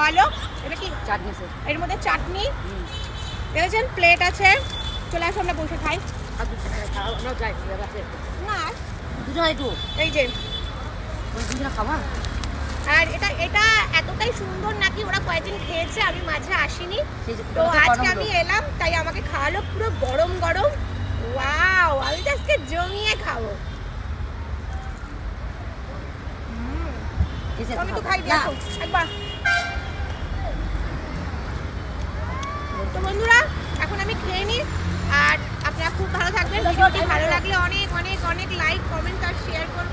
খাওয়ালো। এটা কি চাটনি, এর মধ্যে চাটনি দেখেছেন, প্লেট আছে, চলে আসো আমরা বসে খাই। আমরা যাই না দুজন একটু এই যে, দুজন খাওয়া। আর এটা এটা এতটাই সুন্দর নাকি ওরা কয়েকদিন খেয়েছে, আমি মাঝে আসিনি, তো আজকে আমি এলাম তাই আমাকে খাওয়ালো পুরো গরম গরম। ওয়াও, আমি তো আজকে জমিয়ে খাবো। আমি তো খাই দেখো একবার। তো বন্ধুরা এখন আমি খেয়ে নিই, আর আপনারা খুব ভালো থাকবেন। ভিডিওটি ভালো লাগলে অনেক অনেক অনেক লাইক, কমেন্ট আর শেয়ার করবেন।